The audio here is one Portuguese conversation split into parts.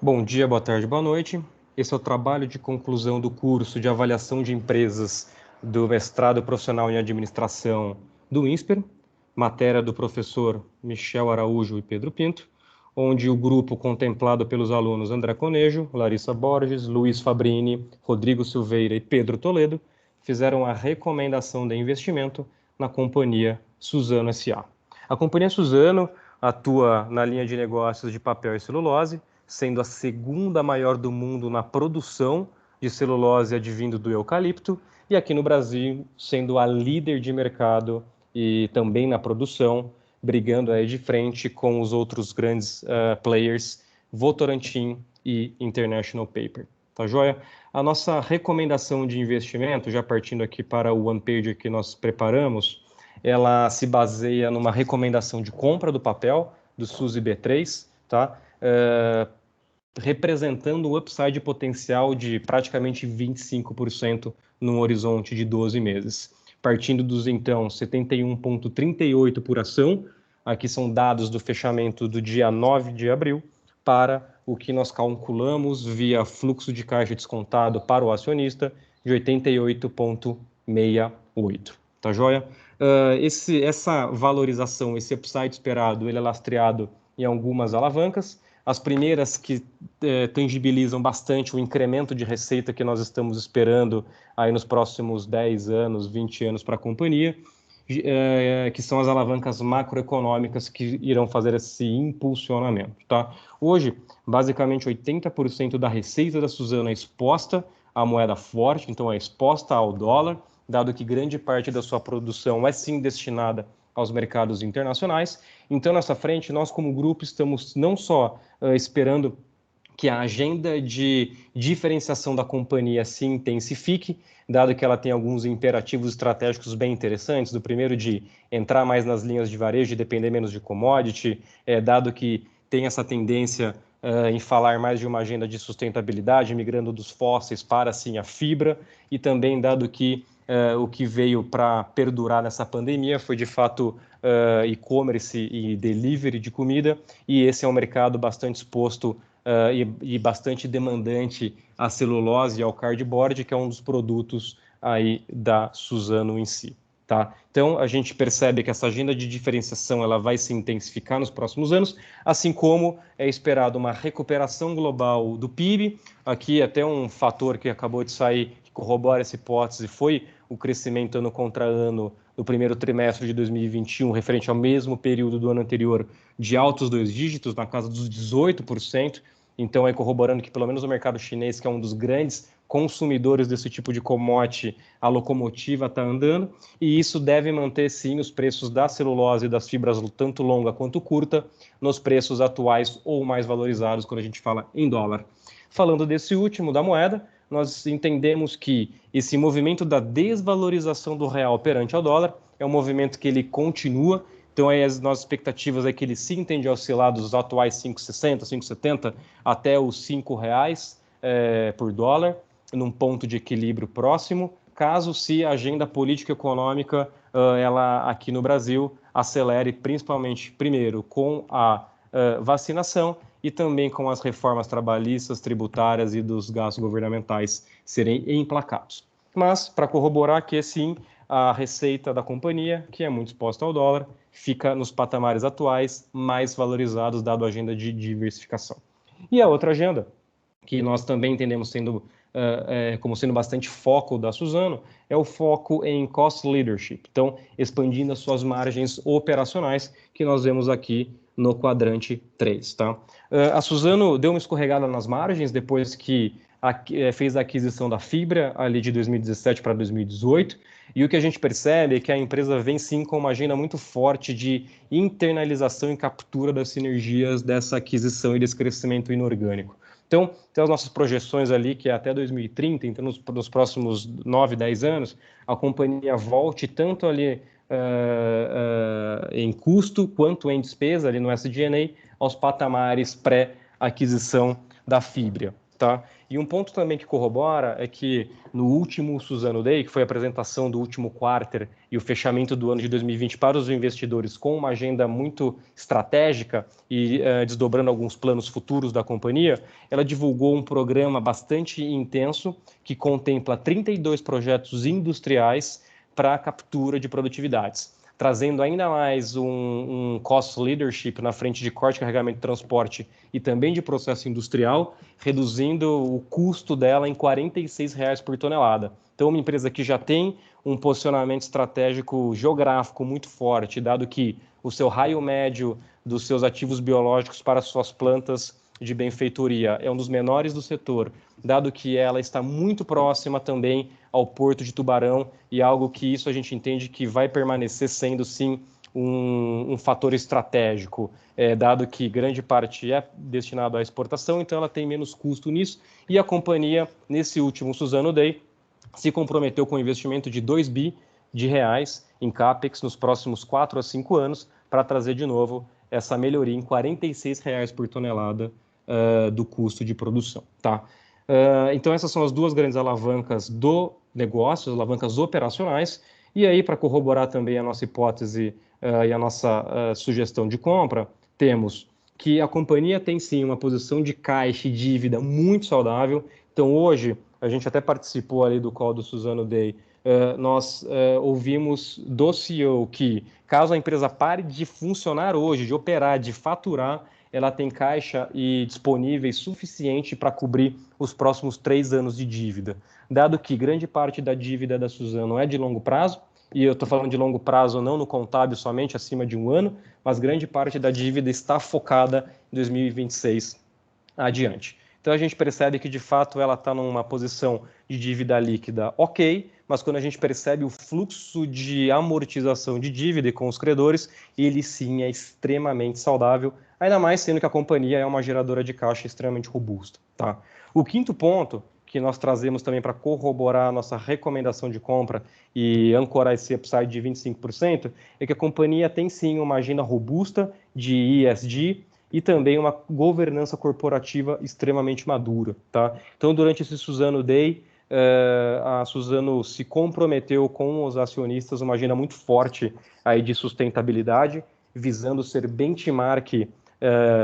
Bom dia, boa tarde, boa noite. Esse é o trabalho de conclusão do curso de avaliação de empresas do mestrado profissional em administração do INSPER, matéria do professor Michel Araújo e Pedro Pinto, onde o grupo contemplado pelos alunos André Conejo, Larissa Borges, Luiz Fabrini, Rodrigo Silveira e Pedro Toledo fizeram a recomendação de investimento na companhia Suzano S.A. A companhia Suzano atua na linha de negócios de papel e celulose, sendo a segunda maior do mundo na produção de celulose advindo do eucalipto, e aqui no Brasil sendo a líder de mercado e também na produção, brigando aí de frente com os outros grandes players, Votorantim e International Paper. Tá joia? A nossa recomendação de investimento, já partindo aqui para o one page que nós preparamos, ela se baseia numa recomendação de compra do papel, do SUSE B3, tá? Representando um upside potencial de praticamente 25% num horizonte de 12 meses. Partindo dos, então, 71,38 por ação, aqui são dados do fechamento do dia 9 de abril, para o que nós calculamos via fluxo de caixa descontado para o acionista de 88,68. Tá joia? Essa valorização, esse upside esperado, ele é lastreado em algumas alavancas. As primeiras que tangibilizam bastante o incremento de receita que nós estamos esperando aí nos próximos 10 anos, 20 anos para a companhia, que são as alavancas macroeconômicas que irão fazer esse impulsionamento. Tá? Hoje, basicamente 80% da receita da Suzano é exposta à moeda forte, então é exposta ao dólar, dado que grande parte da sua produção é sim destinada aos mercados internacionais. Então, nessa frente, nós como grupo estamos não só esperando que a agenda de diferenciação da companhia se intensifique, dado que ela tem alguns imperativos estratégicos bem interessantes, do primeiro de entrar mais nas linhas de varejo e depender menos de commodity, dado que tem essa tendência em falar mais de uma agenda de sustentabilidade, migrando dos fósseis para, sim, a fibra, e também dado que o que veio para perdurar nessa pandemia foi, de fato, e-commerce e delivery de comida, e esse é um mercado bastante exposto e bastante demandante à celulose e ao cardboard, que é um dos produtos aí da Suzano em si. Tá? Então, a gente percebe que essa agenda de diferenciação ela vai se intensificar nos próximos anos, assim como é esperado uma recuperação global do PIB. Aqui até um fator que acabou de sair, que corrobora essa hipótese, foi o crescimento ano contra ano no primeiro trimestre de 2021, referente ao mesmo período do ano anterior, de altos 2 dígitos, na casa dos 18%. Então, aí corroborando que pelo menos o mercado chinês, que é um dos grandes consumidores desse tipo de commodity, a locomotiva está andando, e isso deve manter, sim, os preços da celulose e das fibras, tanto longa quanto curta, nos preços atuais ou mais valorizados, quando a gente fala em dólar. Falando desse último, da moeda, nós entendemos que esse movimento da desvalorização do real perante ao dólar é um movimento que ele continua. Então, aí as nossas expectativas é que ele sim tende a oscilar dos atuais 5,60, 5,70 até os R$ 5 por dólar, num ponto de equilíbrio próximo, caso se a agenda político-econômica ela aqui no Brasil acelere, principalmente, primeiro, com a vacinação e também com as reformas trabalhistas, tributárias e dos gastos governamentais serem emplacados. Mas, para corroborar que, sim, a receita da companhia, que é muito exposta ao dólar, fica nos patamares atuais mais valorizados, dado a agenda de diversificação. E a outra agenda, que nós também entendemos como sendo bastante foco da Suzano, é o foco em cost leadership. Então, expandindo as suas margens operacionais, que nós vemos aqui no quadrante 3. Tá? A Suzano deu uma escorregada nas margens depois que fez a aquisição da Fibra ali de 2017 para 2018, e o que a gente percebe é que a empresa vem sim com uma agenda muito forte de internalização e captura das sinergias dessa aquisição e desse crescimento inorgânico. Então, tem as nossas projeções ali, que é até 2030, então nos próximos 9, 10 anos, a companhia volte tanto ali em custo quanto em despesa, ali no SG&A, aos patamares pré-aquisição da Fibra. Tá? E um ponto também que corrobora é que no último Suzano Day, que foi a apresentação do último quarter e o fechamento do ano de 2020 para os investidores com uma agenda muito estratégica e desdobrando alguns planos futuros da companhia, ela divulgou um programa bastante intenso que contempla 32 projetos industriais para a captura de produtividades, trazendo ainda mais um cost leadership na frente de corte, carregamento e transporte e também de processo industrial, reduzindo o custo dela em R$ 46 por tonelada. Então, uma empresa que já tem um posicionamento estratégico geográfico muito forte, dado que o seu raio médio dos seus ativos biológicos para suas plantas de benfeitoria é um dos menores do setor, dado que ela está muito próxima também ao Porto de Tubarão e algo que isso a gente entende que vai permanecer sendo, sim, um fator estratégico, dado que grande parte é destinado à exportação, então ela tem menos custo nisso. E a companhia, nesse último Suzano Day, se comprometeu com um investimento de 2 bi de reais em CAPEX nos próximos 4 a 5 anos para trazer de novo essa melhoria em R$ 46 por tonelada do custo de produção. Tá? Então essas são as duas grandes alavancas do negócio, as alavancas operacionais. E aí, para corroborar também a nossa hipótese e a nossa sugestão de compra, temos que a companhia tem sim uma posição de caixa e dívida muito saudável. Então hoje, a gente até participou ali do call do Suzano Day, nós ouvimos do CEO que, caso a empresa pare de funcionar hoje, de operar, de faturar, ela tem caixa e disponíveis suficiente para cobrir os próximos 3 anos de dívida. Dado que grande parte da dívida da Suzano é de longo prazo, e eu estou falando de longo prazo não no contábil somente acima de 1 ano, mas grande parte da dívida está focada em 2026 adiante. Então a gente percebe que de fato ela está numa posição de dívida líquida ok, mas quando a gente percebe o fluxo de amortização de dívida com os credores, ele sim é extremamente saudável, ainda mais sendo que a companhia é uma geradora de caixa extremamente robusta. Tá? O quinto ponto que nós trazemos também para corroborar a nossa recomendação de compra e ancorar esse upside de 25%, é que a companhia tem sim uma agenda robusta de ESG, e também uma governança corporativa extremamente madura. Tá? Então, durante esse Suzano Day, a Suzano se comprometeu com os acionistas uma agenda muito forte aí de sustentabilidade, visando ser benchmark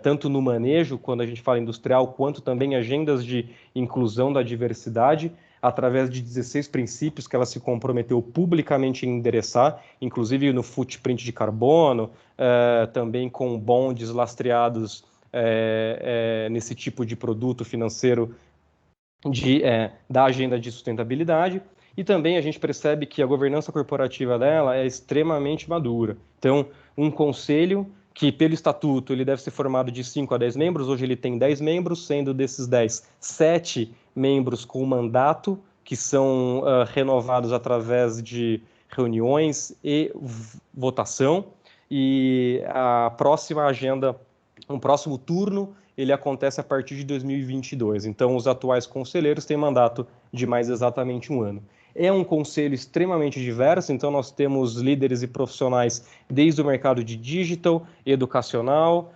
tanto no manejo, quando a gente fala industrial, quanto também agendas de inclusão da diversidade, através de 16 princípios que ela se comprometeu publicamente em endereçar, inclusive no footprint de carbono, também com bonds lastreados nesse tipo de produto financeiro da agenda de sustentabilidade. E também a gente percebe que a governança corporativa dela é extremamente madura. Então, um conselho que, pelo estatuto, ele deve ser formado de 5 a 10 membros, hoje ele tem 10 membros, sendo desses 10, 7 membros com mandato, que são renovados através de reuniões e votação, e a próxima agenda, um próximo turno, ele acontece a partir de 2022. Então, os atuais conselheiros têm mandato de mais exatamente 1 ano. É um conselho extremamente diverso, então nós temos líderes e profissionais desde o mercado de digital, educacional,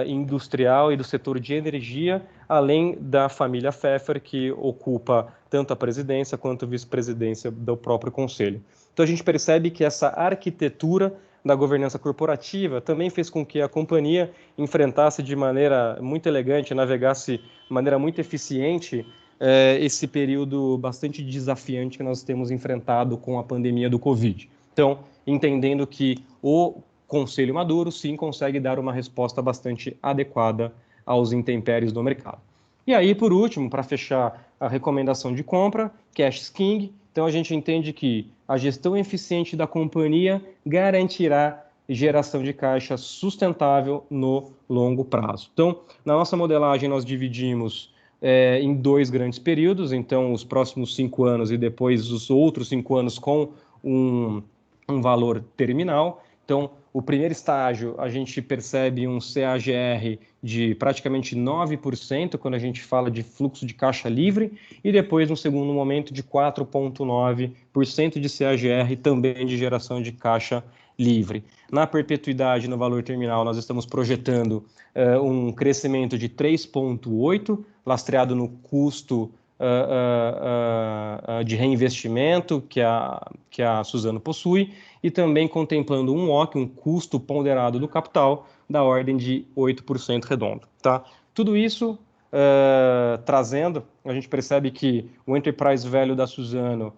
industrial e do setor de energia, além da família Pfeffer, que ocupa tanto a presidência quanto a vice-presidência do próprio conselho. Então a gente percebe que essa arquitetura da governança corporativa também fez com que a companhia enfrentasse de maneira muito elegante, navegasse de maneira muito eficiente esse período bastante desafiante que nós temos enfrentado com a pandemia do Covid. Então, entendendo que o Conselho Maduro, sim, consegue dar uma resposta bastante adequada aos intempéries do mercado. E aí, por último, para fechar a recomendação de compra, Cash King. Então, a gente entende que a gestão eficiente da companhia garantirá geração de caixa sustentável no longo prazo. Então, na nossa modelagem, nós dividimos em 2 grandes períodos, então os próximos 5 anos e depois os outros 5 anos com um valor terminal. Então, o primeiro estágio, a gente percebe um CAGR de praticamente 9% quando a gente fala de fluxo de caixa livre, e depois, no segundo momento, de 4,9% de CAGR também de geração de caixa livre. Na perpetuidade, no valor terminal, nós estamos projetando um crescimento de 3,8, lastreado no custo de reinvestimento que a Suzano possui, e também contemplando um OC, um custo ponderado do capital, da ordem de 8% redondo. Tá? Tudo isso trazendo, a gente percebe que o enterprise value da Suzano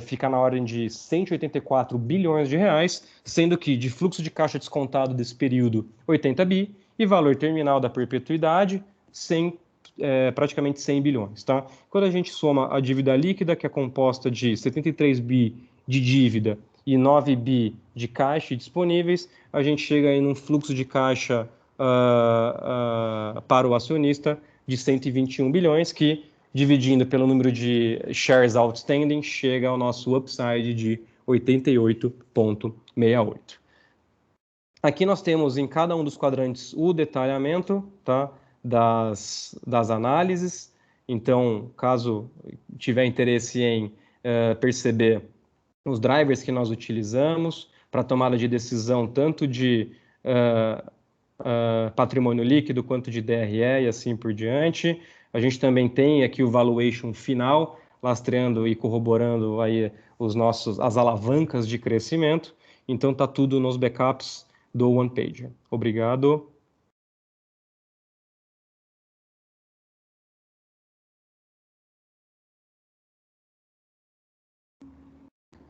fica na ordem de 184 bilhões de reais, sendo que de fluxo de caixa descontado desse período, 80 bi, e valor terminal da perpetuidade, praticamente 100 bilhões. Tá? Quando a gente soma a dívida líquida, que é composta de 73 bi de dívida e 9 bi de caixa disponíveis, a gente chega aí num fluxo de caixa para o acionista de 121 bilhões, que, dividindo pelo número de shares outstanding, chega ao nosso upside de 88,68. Aqui nós temos em cada um dos quadrantes o detalhamento, tá, das análises. Então, caso tiver interesse em perceber os drivers que nós utilizamos para tomada de decisão, tanto de patrimônio líquido quanto de DRE e assim por diante. A gente também tem aqui o valuation final, lastreando e corroborando aí as alavancas de crescimento. Então, está tudo nos backups do OnePager. Obrigado.